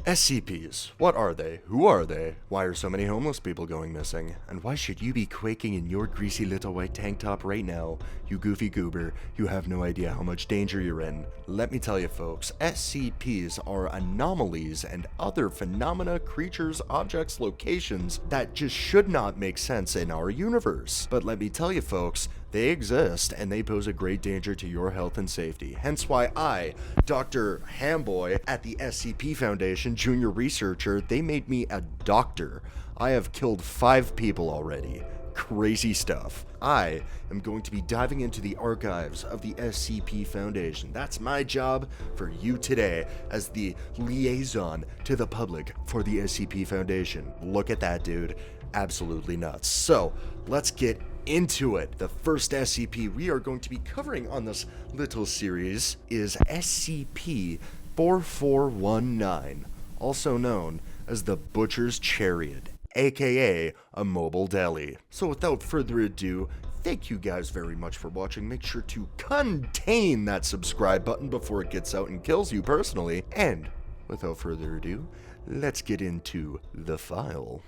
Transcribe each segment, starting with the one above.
SCPs. What are they? Who are they? Why are so many homeless people going missing? And why should you be quaking in your greasy little white tank top right now? You goofy goober, you have no idea how much danger you're in. Let me tell you folks, SCPs are anomalies and other phenomena, creatures, objects, locations that just should not make sense in our universe. But let me tell you folks, they exist and they pose a great danger to your health and safety. Hence why I, Dr. Hamboy at the SCP Foundation, junior researcher, they made me a doctor. I have killed 5 people already. Crazy stuff. I am going to be diving into the archives of the SCP Foundation. That's my job for you today as the liaison to the public for the SCP Foundation. Look at that, dude. Absolutely nuts. So, let's get into it. The first SCP we are going to be covering on this little series is SCP-4419, also known as the Butcher's Chariot, aka a mobile deli. So without further ado, thank you guys very much for watching. Make sure to contain that subscribe button before it gets out and kills you personally. And without further ado, let's get into the file.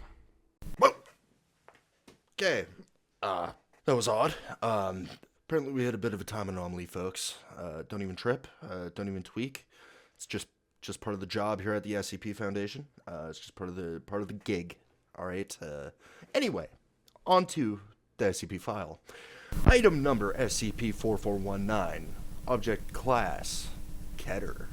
Whoa! Okay. That was odd. Apparently we had a bit of a time anomaly, folks. Don't even trip. Don't even tweak. It's just part of the job here at the SCP Foundation. It's just part of the gig. All right. Anyway, on to the SCP file. Item number SCP-4419. Object class Keter.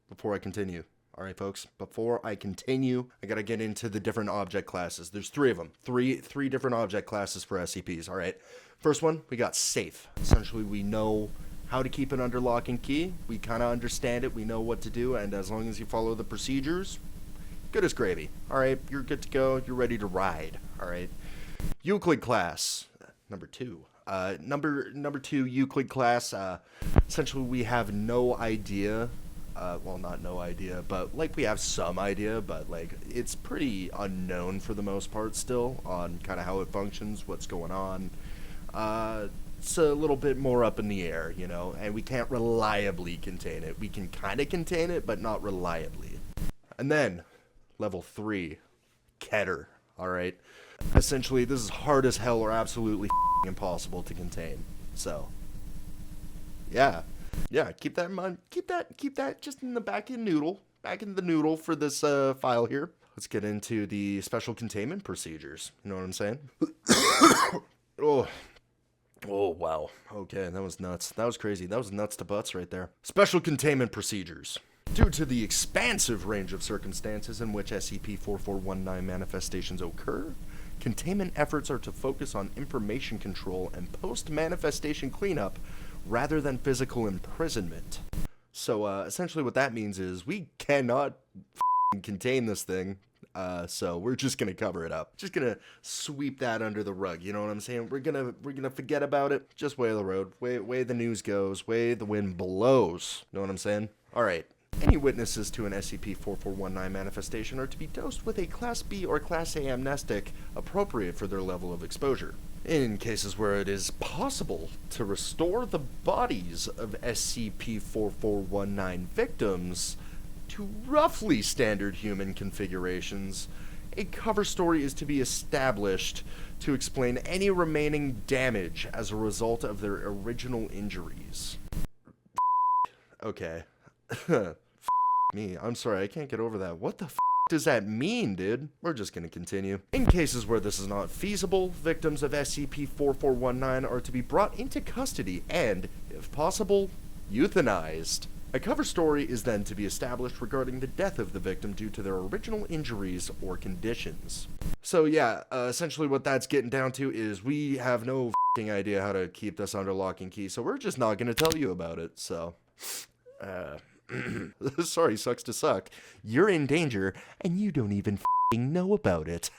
Before I continue. Alright folks, before I continue, I gotta get into the different object classes. There's 3 of them. Three different object classes for SCPs, alright? First one, we got safe. Essentially, we know how to keep it under lock and key. We kind of understand it. We know what to do, and as long as you follow the procedures, good as gravy. Alright, you're good to go. You're ready to ride. Alright. Euclid class, number 2. Number 2 Euclid class, essentially we have no idea. Well, not no idea, but like we have some idea, but like it's pretty unknown for the most part still on kind of how it functions, what's going on. It's a little bit more up in the air, you know, and we can't reliably contain it. We can kind of contain it, but not reliably. And then, level 3, Keter, alright? Essentially, this is hard as hell or absolutely impossible to contain. So, yeah. Yeah, keep that in mind. Keep that just in the back in the noodle for this file here. Let's get into the special containment procedures. You know what I'm saying? Oh wow. Okay, that was nuts. That was crazy. That was nuts to butts right there. Special containment procedures. Due to the expansive range of circumstances in which SCP-4419 manifestations occur, containment efforts are to focus on information control and post-manifestation cleanup rather than physical imprisonment. So, essentially what that means is we cannot contain this thing, so we're just gonna cover it up. Just gonna sweep that under the rug, you know what I'm saying? We're gonna forget about it, just way the road, way the news goes, way the wind blows, you know what I'm saying? Alright. Any witnesses to an SCP-4419 manifestation are to be dosed with a Class B or Class A amnestic appropriate for their level of exposure. In cases where it is possible to restore the bodies of SCP-4419 victims to roughly standard human configurations, a cover story is to be established to explain any remaining damage as a result of their original injuries. Okay. Me, I'm sorry, I can't get over that. What the does that mean, dude? We're just gonna continue. In cases where this is not feasible, victims of SCP-4419 are to be brought into custody and, if possible, euthanized. A cover story is then to be established regarding the death of the victim due to their original injuries or conditions. So yeah, essentially what that's getting down to is we have no idea how to keep this under lock and key, so we're just not gonna tell you about it, so... Sorry, sucks to suck. You're in danger, and you don't even know about it.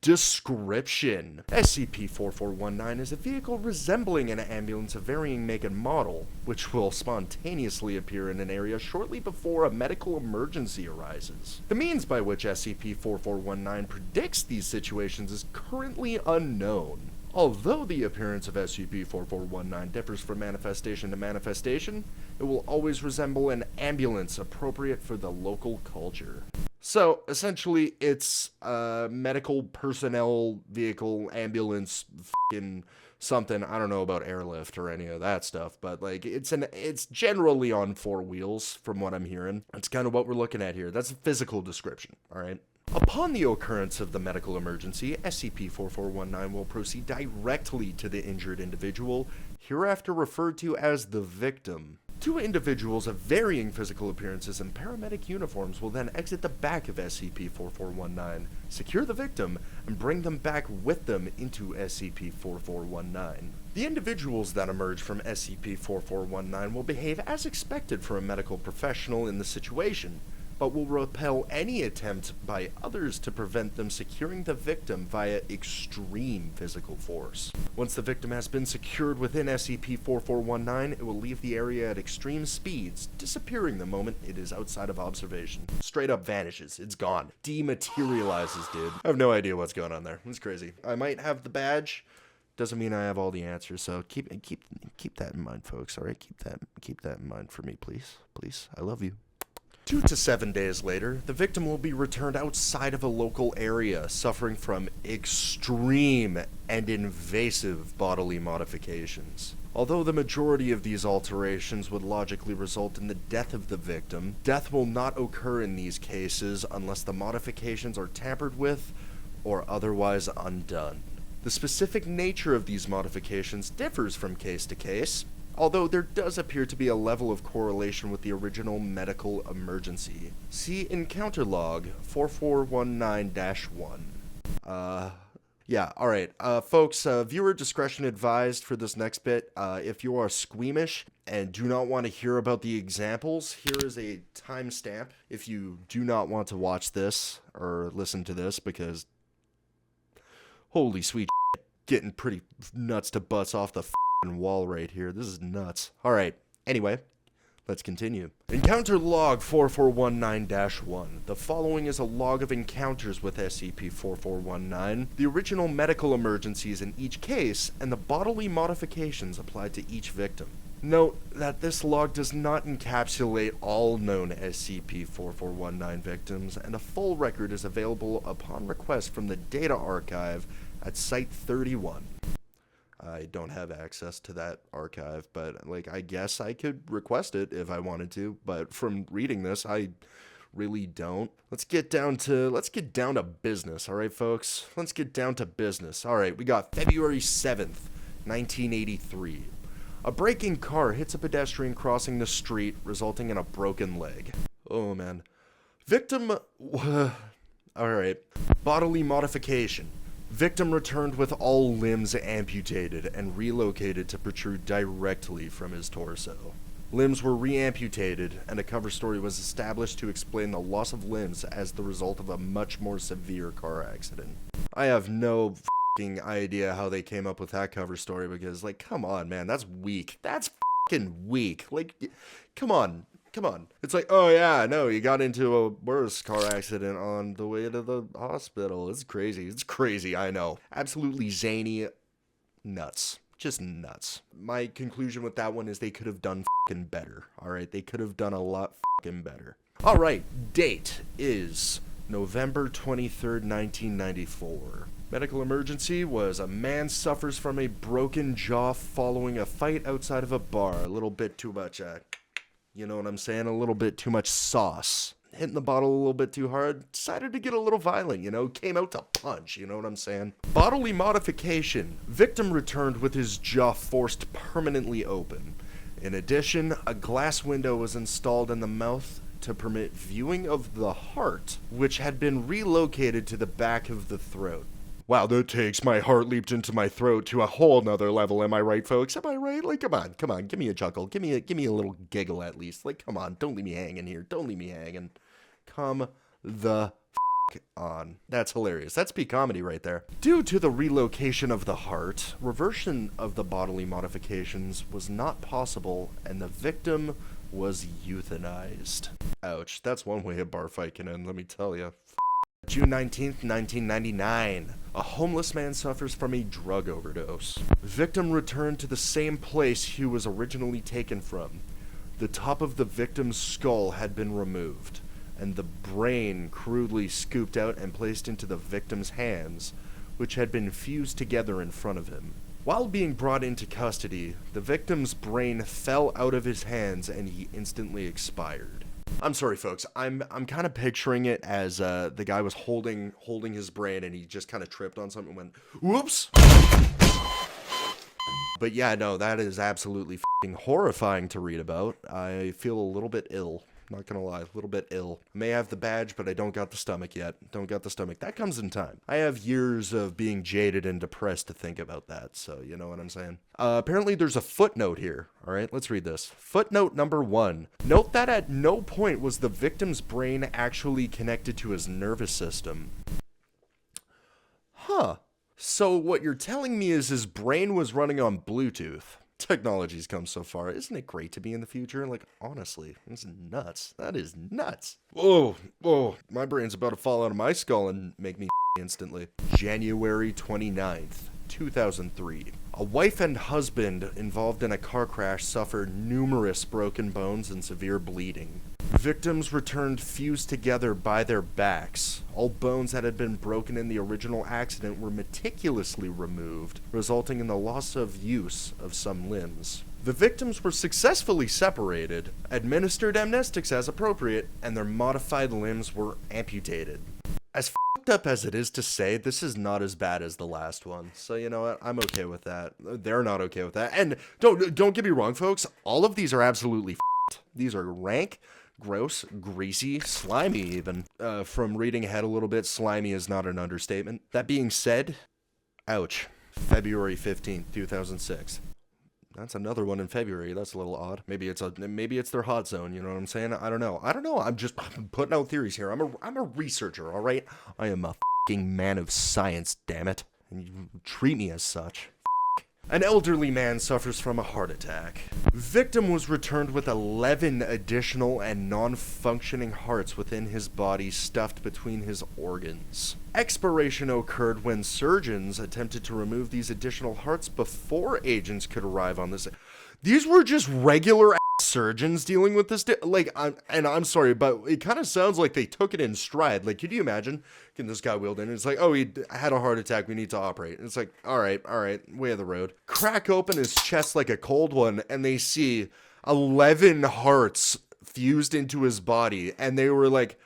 Description. SCP-4419 is a vehicle resembling an ambulance of varying make and model, which will spontaneously appear in an area shortly before a medical emergency arises. The means by which SCP-4419 predicts these situations is currently unknown. Although the appearance of SCP-4419 differs from manifestation to manifestation, It will always resemble an ambulance appropriate for the local culture. So, essentially, it's a medical personnel vehicle, ambulance, f***ing something. I don't know about airlift or any of that stuff, but, like, it's generally on four wheels, from what I'm hearing. That's kind of what we're looking at here. That's a physical description, alright? Upon the occurrence of the medical emergency, SCP-4419 will proceed directly to the injured individual, hereafter referred to as the victim. Two individuals of varying physical appearances in paramedic uniforms will then exit the back of SCP-4419, secure the victim, and bring them back with them into SCP-4419. The individuals that emerge from SCP-4419 will behave as expected for a medical professional in the situation, but will repel any attempt by others to prevent them securing the victim via extreme physical force. Once the victim has been secured within SCP-4419, it will leave the area at extreme speeds, disappearing the moment it is outside of observation. Straight up vanishes. It's gone. Dematerializes, dude. I have no idea what's going on there. It's crazy. I might have the badge. Doesn't mean I have all the answers, so keep that in mind, folks. All right, keep that in mind for me, please. Please, I love you. 2 to 7 days later, the victim will be returned outside of a local area, suffering from extreme and invasive bodily modifications. Although the majority of these alterations would logically result in the death of the victim, death will not occur in these cases unless the modifications are tampered with or otherwise undone. The specific nature of these modifications differs from case to case, although there does appear to be a level of correlation with the original medical emergency. See Encounter Log 4419-1. Yeah, alright. Folks, viewer discretion advised for this next bit. If you are squeamish and do not want to hear about the examples, here is a timestamp if you do not want to watch this or listen to this, because holy sweet shit, getting pretty nuts to butts off the wall right here. This is nuts. Alright, anyway, let's continue. Encounter Log 4419-1. The following is a log of encounters with SCP-4419, the original medical emergencies in each case, and the bodily modifications applied to each victim. Note that this log does not encapsulate all known SCP-4419 victims, and a full record is available upon request from the Data Archive at Site 31. I don't have access to that archive, but, like, I guess I could request it if I wanted to, but from reading this, I really don't. Let's get down to business, alright, folks? Let's get down to business. Alright, we got February 7th, 1983. A braking car hits a pedestrian crossing the street, resulting in a broken leg. Oh, man. Victim... Alright. Bodily modification. Victim returned with all limbs amputated and relocated to protrude directly from his torso. Limbs were re-amputated, and a cover story was established to explain the loss of limbs as the result of a much more severe car accident. I have no f***ing idea how they came up with that cover story, because, like, come on, man, that's weak. That's f***ing weak. Like, come on. Come on. It's like, oh yeah, no, you got into a worse car accident on the way to the hospital. It's crazy. It's crazy, I know. Absolutely zany. Nuts. Just nuts. My conclusion with that one is they could have done f***ing better. Alright, they could have done a lot f***ing better. Alright, date is November 23rd, 1994. Medical emergency was a man suffers from a broken jaw following a fight outside of a bar. A little bit too much, you know what I'm saying? A little bit too much sauce. Hitting the bottle a little bit too hard. Decided to get a little violent, you know? Came out to punch, you know what I'm saying? Bodily modification. Victim returned with his jaw forced permanently open. In addition, a glass window was installed in the mouth to permit viewing of the heart, which had been relocated to the back of the throat. Wow, that takes my heart leaped into my throat to a whole nother level, am I right, folks? Am I right? Like, come on, give me a chuckle. Give me a little giggle at least. Like, come on, don't leave me hanging here. Don't leave me hanging. Come the on. That's hilarious. That's peak comedy right there. Due to the relocation of the heart, reversion of the bodily modifications was not possible, and the victim was euthanized. Ouch, that's one way a bar fight can end, let me tell you. June 19th, 1999. A homeless man suffers from a drug overdose. Victim returned to the same place he was originally taken from. The top of the victim's skull had been removed, and the brain crudely scooped out and placed into the victim's hands, which had been fused together in front of him. While being brought into custody, the victim's brain fell out of his hands and he instantly expired. I'm sorry, folks. I'm kind of picturing it as the guy was holding his brain and he just kind of tripped on something and went, whoops! But yeah, no, that is absolutely f***ing horrifying to read about. I feel a little bit ill. Not gonna lie, a little bit ill. I may have the badge, but I don't got the stomach yet. Don't got the stomach. That comes in time. I have years of being jaded and depressed to think about that, so you know what I'm saying? Apparently there's a footnote here. Alright, let's read this. Footnote number 1. Note that at no point was the victim's brain actually connected to his nervous system. Huh. So what you're telling me is his brain was running on Bluetooth. Technology's come so far. Isn't it great to be in the future? Like, honestly, it's nuts. That is nuts. Oh, my brain's about to fall out of my skull and make me instantly. January 29th, 2003. A wife and husband involved in a car crash suffered numerous broken bones and severe bleeding. Victims returned fused together by their backs. All bones that had been broken in the original accident were meticulously removed, resulting in the loss of use of some limbs. The victims were successfully separated, administered amnestics as appropriate, and their modified limbs were amputated. As f***ed up as it is to say, this is not as bad as the last one. So you know what? I'm okay with that. They're not okay with that. And don't get me wrong, folks. All of these are absolutely f***ed. These are rank, gross, greasy, slimy even. From reading ahead a little bit, slimy is not an understatement. That being said, ouch. February 15th, 2006. That's another one in February. That's a little odd. Maybe it's their hot zone. You know what I'm saying? I don't know. I'm just putting out theories here. I'm a researcher. All right. I am a fucking man of science. Damn it. And you treat me as such. An elderly man suffers from a heart attack. Victim was returned with 11 additional and non-functioning hearts within his body stuffed between his organs. Expiration occurred when surgeons attempted to remove these additional hearts before agents could arrive on this. These were just regular surgeons dealing with this. I'm sorry, but it kind of sounds like they took it in stride. Like, could you imagine? Can this guy wheeled in? And it's like, oh, he had a heart attack. We need to operate. And it's like, all right, way of the road. Crack open his chest like a cold one, and they see 11 hearts fused into his body, and they were like,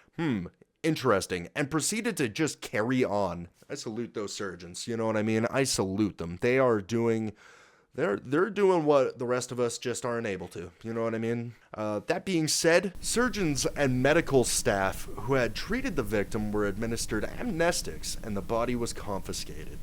interesting, and proceeded to just carry on. I salute those surgeons. You know what I mean? I salute them. They are doing. They're doing what the rest of us just aren't able to. You know what I mean? That being said, surgeons and medical staff who had treated the victim were administered amnestics, and the body was confiscated.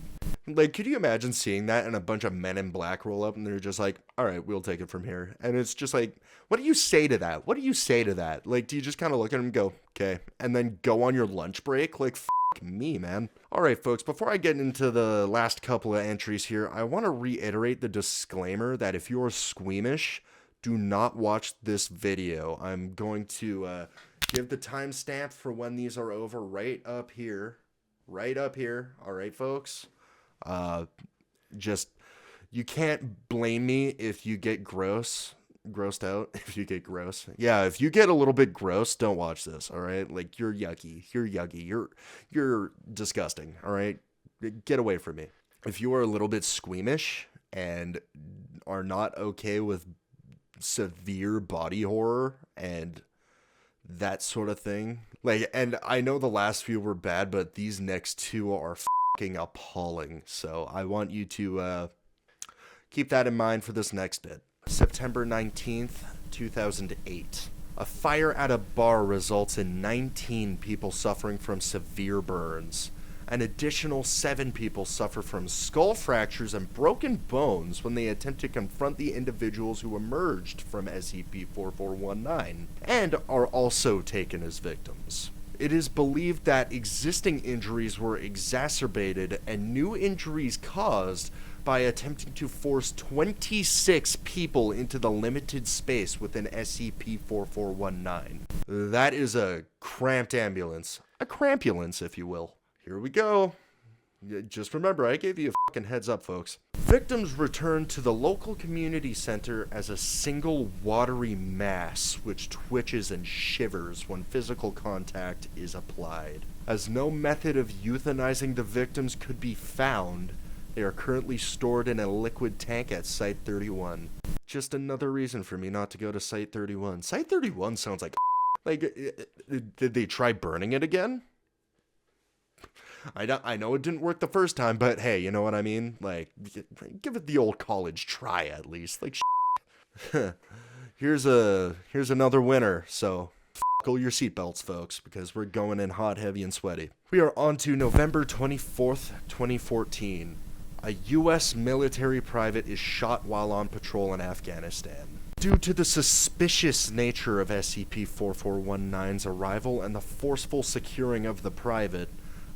Like, could you imagine seeing that and a bunch of men in black roll up and they're just like, all right, we'll take it from here. And it's just like, what do you say to that? What do you say to that? Like, do you just kind of look at them and go, okay, and then go on your lunch break? Like, me, man. Alright, folks, before I get into the last couple of entries here, I want to reiterate the disclaimer that if you're squeamish, do not watch this video. I'm going to give the timestamp for when these are over right up here. Right up here. Alright, folks? You can't blame me if you get grossed out. If you get gross, yeah, if you get a little bit gross, don't watch this. All right, like, you're yucky, you're disgusting. All right, get away from me. If you are a little bit squeamish and are not okay with severe body horror and that sort of thing, like, and I know the last few were bad, but these next two are fucking appalling. So I want you to keep that in mind for this next bit. September 19th, 2008. A fire at a bar results in 19 people suffering from severe burns. An additional 7 people suffer from skull fractures and broken bones when they attempt to confront the individuals who emerged from SCP-4419 and are also taken as victims. It is believed that existing injuries were exacerbated and new injuries caused by attempting to force 26 people into the limited space within SCP-4419. That is a cramped ambulance. A crampulence, if you will. Here we go. Just remember, I gave you a fucking heads up, folks. Victims returned to the local community center as a single watery mass which twitches and shivers when physical contact is applied. As no method of euthanizing the victims could be found, they are currently stored in a liquid tank at Site-31. Just another reason for me not to go to Site-31. Site-31 sounds like did they try burning it again? I know it didn't work the first time, but hey, you know what I mean? Like, give it the old college try at least. Like, here's another winner, so buckle your seatbelts, folks, because we're going in hot, heavy, and sweaty. We are on to November 24th, 2014. A U.S. military private is shot while on patrol in Afghanistan. Due to the suspicious nature of SCP-4419's arrival and the forceful securing of the private,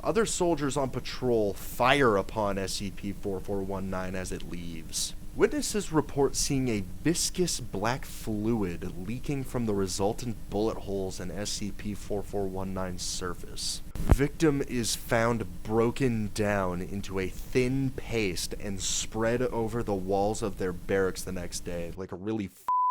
other soldiers on patrol fire upon SCP-4419 as it leaves. Witnesses report seeing a viscous black fluid leaking from the resultant bullet holes in SCP-4419's surface. Victim is found broken down into a thin paste and spread over the walls of their barracks the next day, like a really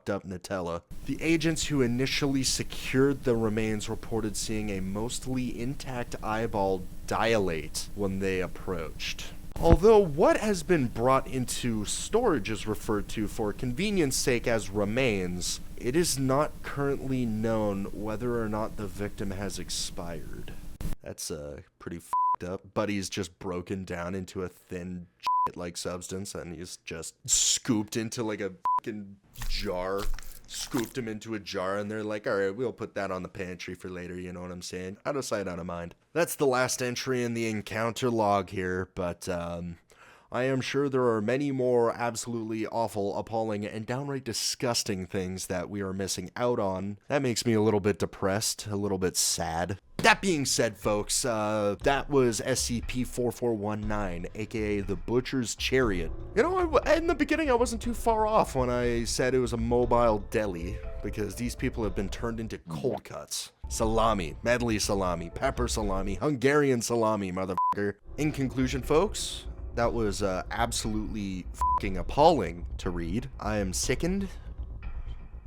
up Nutella. The agents who initially secured the remains reported seeing a mostly intact eyeball dilate when they approached. Although what has been brought into storage is referred to for convenience sake as remains, it is not currently known whether or not the victim has expired. That's pretty f***ed up. Buddy's just broken down into a thin like substance and he's just scooped into like a fucking jar, scooped him into a jar, and they're like, all right, we'll put that on the pantry for later, you know what I'm saying? Out of sight, out of mind. That's the last entry in the encounter log here, but I am sure there are many more absolutely awful, appalling, and downright disgusting things that we are missing out on. That makes me a little bit depressed, a little bit sad. That being said, folks, that was SCP-4419, aka the Butcher's Chariot. You know, in the beginning I wasn't too far off when I said it was a mobile deli, because these people have been turned into cold cuts. Salami, medley salami, pepper salami, Hungarian salami, motherfucker. In conclusion, folks, that was absolutely fucking appalling to read. I am sickened.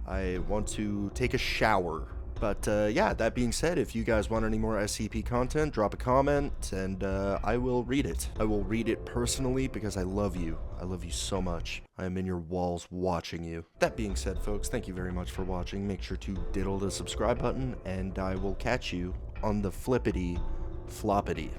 I want to take a shower. But yeah, that being said, if you guys want any more SCP content, drop a comment and I will read it. I will read it personally because I love you. I love you so much. I am in your walls watching you. That being said, folks, thank you very much for watching. Make sure to diddle the subscribe button and I will catch you on the flippity floppity.